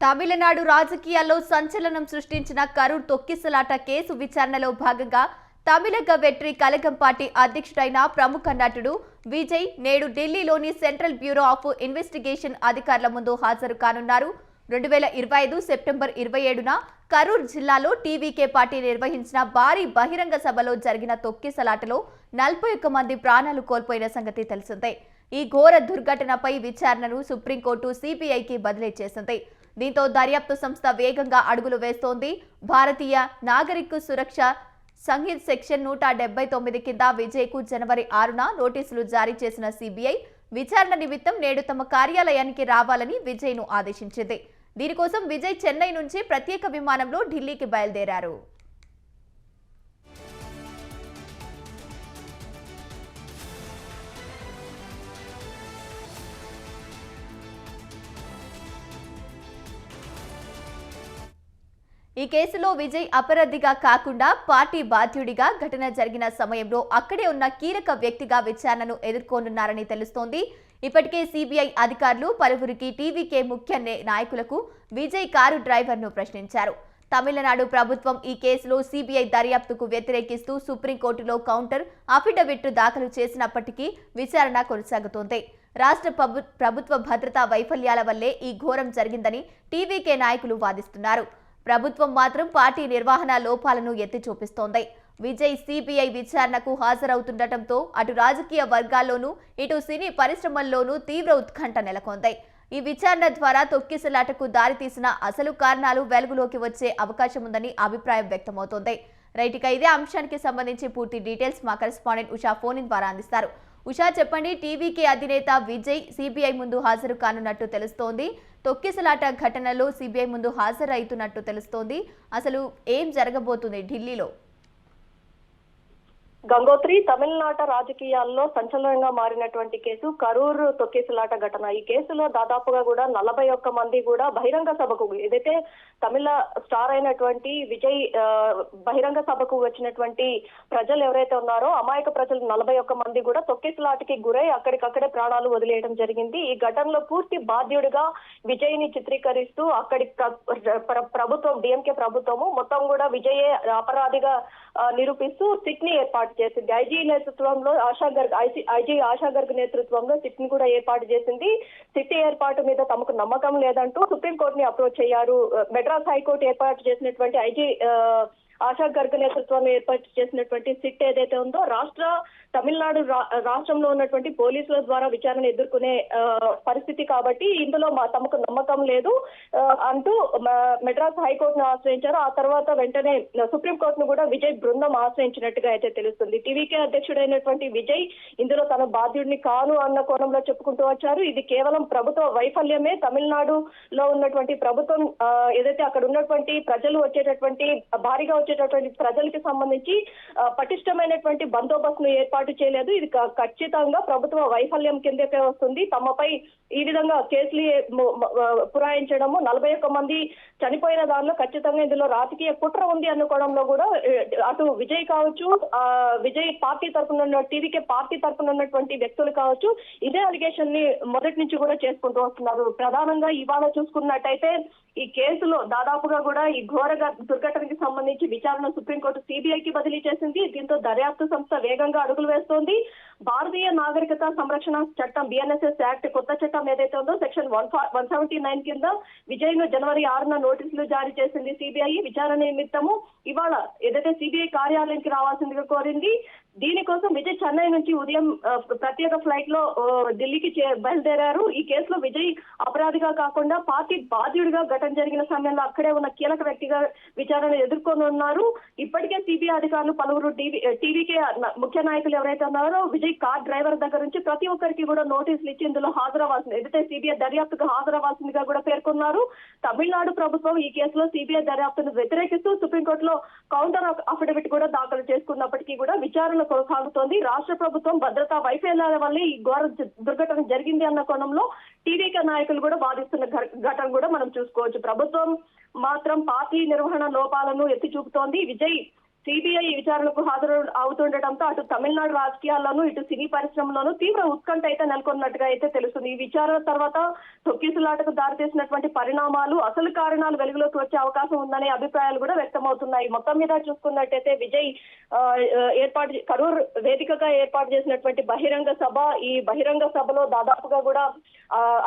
తమిళనాడు రాజకీయాల్లో సంచలనం సృష్టించిన కరూర్ తొక్కిసలాట కేసు విచారణలో భాగంగా తమిళగ వెట్రి కళగం పార్టీ అధ్యక్షుడైన ప్రముఖ నటుడు విజయ్ నేడు ఢిల్లీలోని సెంట్రల్ బ్యూరో ఆఫ్ ఇన్వెస్టిగేషన్ అధికారుల ముందు హాజరు కానున్నారు. 2025 సెప్టెంబర్ 27న కరూర్ జిల్లాలో టీవీకే పార్టీ నిర్వహించిన భారీ బహిరంగ సభలో జరిగిన తొక్కిసలాటలో 41 మంది ప్రాణాలు కోల్పోయిన సంగతి తెలిసిందే. ఈ ఘోర దుర్ఘటనపై విచారణను సుప్రీంకోర్టు సిబిఐకి బదిలీ చేసింది. దీంతో దర్యాప్తు సంస్థ వేగంగా అడుగులు వేస్తోంది. భారతీయ నాగరిక సురక్ష సంహిత సెక్షన్ 179 కింద విజయ్కు జనవరి 6న నోటీసులు జారీ చేసిన సిబిఐ విచారణ నిమిత్తం నేడు తమ కార్యాలయానికి రావాలని విజయ్ను ఆదేశించింది. దీనికోసం విజయ్ చెన్నై నుంచి ప్రత్యేక విమానంలో ఢిల్లీకి బయలుదేరారు. ఈ కేసులో విజయ్ అపరాధిగా కాకుండా పార్టీ బాధ్యుడిగా ఘటన జరిగిన సమయంలో అక్కడే ఉన్న కీలక వ్యక్తిగా విచారణను ఎదుర్కొనున్నారని తెలుస్తోంది. ఇప్పటికే సిబిఐ అధికారులు పలువురికి టీవీకే ముఖ్య నాయకులకు విజయ్ కారు డ్రైవర్ను ప్రశ్నించారు. తమిళనాడు ప్రభుత్వం ఈ కేసులో సిబిఐ దర్యాప్తుకు వ్యతిరేకిస్తూ సుప్రీంకోర్టులో కౌంటర్ అఫిడవిట్ దాఖలు చేసినప్పటికీ విచారణ కొనసాగుతోంది. రాష్ట్ర ప్రభుత్వ భద్రతా వైఫల్యాల వల్లే ఈ ఘోరం జరిగిందని టీవీకే నాయకులు వాదిస్తున్నారు. ప్రభుత్వం మాత్రం పార్టీ నిర్వహణ లోపాలను ఎత్తి చూపిస్తోంది. విజయ్ సిబిఐ విచారణకు హాజరవుతుండటంతో అటు రాజకీయ వర్గాల్లోనూ ఇటు సినీ పరిశ్రమల్లోనూ తీవ్ర ఉత్కంఠ నెలకొంది. ఈ విచారణ ద్వారా తొక్కిసలాటకు దారితీసిన అసలు కారణాలు వెలుగులోకి వచ్చే అవకాశం ఉందని అభిప్రాయం వ్యక్తమవుతోంది. రైట్, ఇక ఇదే అంశానికి సంబంధించి పూర్తి డీటెయిల్స్ మా కరెస్పాండెంట్ ఉషా ఫోన్ ఇన్ ద్వారా అందిస్తారు. ఉషా, చెప్పండి, టీవీకే అధినేత విజయ్ సిబిఐ ముందు హాజరు కానున్నట్టు తెలుస్తోంది. తొక్కిసలాట ఘటనలో సిబిఐ ముందు హాజరవుతున్నట్టు తెలుస్తోంది. అసలు ఏం జరగబోతుంది ఢిల్లీలో? గంగోత్రి, తమిళనాట రాజకీయాల్లో సంచలనంగా మారినటువంటి కేసు కరూర్ తొక్కిసలాట ఘటన. ఈ కేసులో దాదాపుగా కూడా 41 మంది కూడా బహిరంగ సభకు, ఏదైతే తమిళ స్టార్ అయినటువంటి విజయ్ బహిరంగ సభకు వచ్చినటువంటి ప్రజలు ఎవరైతే ఉన్నారో అమాయక ప్రజలు 41 మంది కూడా తొక్కిసలాటకి గురై అక్కడికక్కడే ప్రాణాలు వదిలేయడం జరిగింది. ఈ ఘటనలో పూర్తి బాధ్యుడిగా విజయ్ ని చిత్రీకరిస్తూ అక్కడి ప్రభుత్వం, డిఎంకే ప్రభుత్వము మొత్తం కూడా విజయే అపరాధిగా నిరూపిస్తూ సిట్ ని ఏర్పాటు చేసింది. ఐజీ నేతృత్వంలో ఐజీ ఆశా గర్గ్ నేతృత్వంలో సిట్ ని కూడా ఏర్పాటు చేసింది. సిట్ ఏర్పాటు మీద తమకు నమ్మకం లేదంటూ సుప్రీంకోర్టుని అప్రోచ్ అయ్యారు. మెడ్రాస్ హైకోర్టు ఏర్పాటు చేసినటువంటి ఐజీ ఆశా గర్గ్ నేతృత్వంలో ఏర్పాటు చేసినటువంటి సిట్ ఏదైతే ఉందో తమిళనాడు రాష్ట్రంలో ఉన్నటువంటి పోలీసుల ద్వారా విచారణ ఎదుర్కొనే పరిస్థితి కాబట్టి ఇందులో తమకు నమ్మకం లేదు అంటూ మెడ్రాస్ హైకోర్టును ఆశ్రయించారు. ఆ తర్వాత వెంటనే సుప్రీంకోర్టును కూడా విజయ్ బృందం ఆశ్రయించినట్టుగా అయితే తెలుస్తుంది. టీవీకే అధ్యక్షుడైనటువంటి విజయ్ ఇందులో తన బాధ్యుడిని కాను అన్న కోణంలో చెప్పుకుంటూ వచ్చారు. ఇది కేవలం ప్రభుత్వ వైఫల్యమే. తమిళనాడులో ఉన్నటువంటి ప్రభుత్వం ఏదైతే అక్కడ ఉన్నటువంటి ప్రజలు వచ్చేటటువంటి భారీగా వచ్చేటటువంటి ప్రజలకి సంబంధించి పటిష్టమైనటువంటి బందోబస్తును ఏర్పాటు చేయలేదు. ఇది ఖచ్చితంగా ప్రభుత్వ వైఫల్యం కిందకే వస్తుంది. తమపై ఈ విధంగా కేసులు పురాయించడము, 41 మంది చనిపోయిన దానిలో ఖచ్చితంగా ఇందులో రాజకీయ కుట్ర ఉంది అనుకోవడంలో కూడా అటు విజయ్ కావచ్చు, విజయ్ పార్టీ తరఫున టీవీకే పార్టీ తరఫున ఉన్నటువంటి వ్యక్తులు కావచ్చు, ఇదే అలిగేషన్ ని మొదటి నుంచి కూడా చేసుకుంటూ వస్తున్నారు. ప్రధానంగా ఇవాళ చూసుకున్నట్టయితే ఈ కేసులో దాదాపుగా కూడా ఈ ఘోర దుర్ఘటనకి సంబంధించి విచారణ సుప్రీంకోర్టు సిబిఐకి బదిలీ చేసింది. దీంతో దర్యాప్తు సంస్థ వేగంగా అడుగులు వేస్తోంది. భారతీయ నాగరికత సంరక్షణ చట్టం బిఎన్ఎస్ఎస్ యాక్ట్ కొత్త చట్టం ఏదైతే ఉందో సెక్షన్ 179 కింద విజయ్ ను జనవరి 6న నోటీసులు జారీ చేసింది సిబిఐ. విచారణ నిమిత్తము ఇవాళ ఏదైతే సిబిఐ కార్యాలయానికి రావాల్సిందిగా కోరింది. దీనికోసం విజయ్ చెన్నై నుంచి ఉదయం ప్రత్యేక ఫ్లైట్ లో ఢిల్లీకి బయలుదేరారు. ఈ కేసులో విజయ్ అపరాధిగా కాకుండా పార్టీ బాధ్యుడిగా ఘటన జరిగిన సమయంలో అక్కడే ఉన్న కీలక వ్యక్తిగా విచారణ ఎదుర్కొనున్నారు. ఇప్పటికే సిబిఐ అధికారులు పలువురు టీవీకే ముఖ్య నాయకులు ఎవరైతే ఉన్నారో విజయ్ కార్ డ్రైవర్ దగ్గర నుంచి ప్రతి ఒక్కరికి కూడా నోటీసులు ఇచ్చి ఇందులో హాజరవ్వాల్సింది, ఏదైతే సిబిఐ దర్యాప్తుకు హాజరవ్వాల్సిందిగా కూడా పేర్కొన్నారు. తమిళనాడు ప్రభుత్వం ఈ కేసులో సిబిఐ దర్యాప్తును వ్యతిరేకిస్తూ సుప్రీంకోర్టులో కౌంటర్ అఫిడవిట్ కూడా దాఖలు చేసుకున్నప్పటికీ కూడా విచారణ కొనసాగుతోంది. రాష్ట్ర ప్రభుత్వం భద్రతా వైఫల్యాల వల్లే ఈ ఘోర దుర్ఘటన జరిగింది అన్న కోణంలో టీవీకే నాయకులు కూడా వాదిస్తున్న ఘటన కూడా మనం చూసుకోవచ్చు. ప్రభుత్వం మాత్రం పార్టీ నిర్వహణ లోపాలను ఎత్తి చూపుతోంది. విజయ్ సిబిఐ విచారణకు హాజరు అవుతుండటంతో అటు తమిళనాడు రాజకీయాల్లోనూ ఇటు సినీ పరిశ్రమలోనూ తీవ్ర ఉత్కంఠ అయితే నెలకొన్నట్టుగా అయితే తెలుస్తుంది. ఈ విచారణ తర్వాత తొక్కిసలాటకు దారితీసినటువంటి పరిణామాలు, అసలు కారణాలు వెలుగులోకి వచ్చే అవకాశం ఉందనే అభిప్రాయాలు కూడా వ్యక్తమవుతున్నాయి. మొత్తం మీద చూసుకున్నట్టయితే విజయ్ కరూర్ వేదికగా ఏర్పాటు చేసినటువంటి బహిరంగ సభ, ఈ బహిరంగ సభలో దాదాపుగా కూడా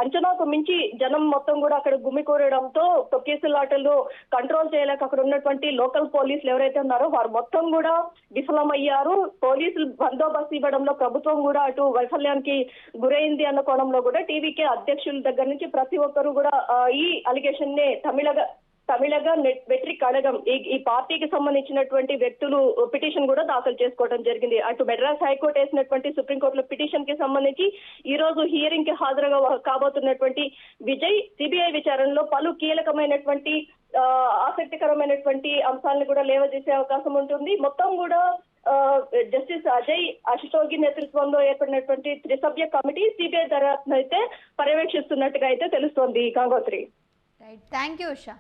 అంచనాకు మించి జనం మొత్తం కూడా అక్కడ గుమికూడడంతో తొక్కిసలాటలు కంట్రోల్ చేయలేక అక్కడ ఉన్నటువంటి లోకల్ పోలీసులు ఎవరైతే ఉన్నారో వారు మొత్తం కూడా విఫలమయ్యారు. పోలీసులు బందోబస్తు ఇవ్వడంలో ప్రభుత్వం కూడా అటు వైఫల్యానికి గురైంది అన్న కోణంలో కూడా టీవీకే అధ్యక్షుల దగ్గర నుంచి ప్రతి ఒక్కరు కూడా ఈ అలిగేషన్ నే తమిళగా వెట్రి కడగం ఈ పార్టీకి సంబంధించినటువంటి వ్యక్తులు పిటిషన్ కూడా దాఖలు చేసుకోవడం జరిగింది. అటు మెడ్రాస్ హైకోర్టు వేసినటువంటి సుప్రీంకోర్టులో పిటిషన్ కి సంబంధించి ఈ రోజు హియరింగ్ కి హాజరుగా కాబోతున్నటువంటి విజయ్ సిబిఐ విచారణలో పలు కీలకమైనటువంటి ఆసక్తికరమైనటువంటి అంశాలను కూడా లేవదీసే అవకాశం ఉంటుంది. మొత్తం కూడా జస్టిస్ అజయ్ అశోగి నేతృత్వంలో ఏర్పడినటువంటి త్రిసభ్య కమిటీ సిబిఐ దర్యాప్తును అయితే పర్యవేక్షిస్తున్నట్టుగా అయితే తెలుస్తోంది. Gangotri. Right, thank you Usha.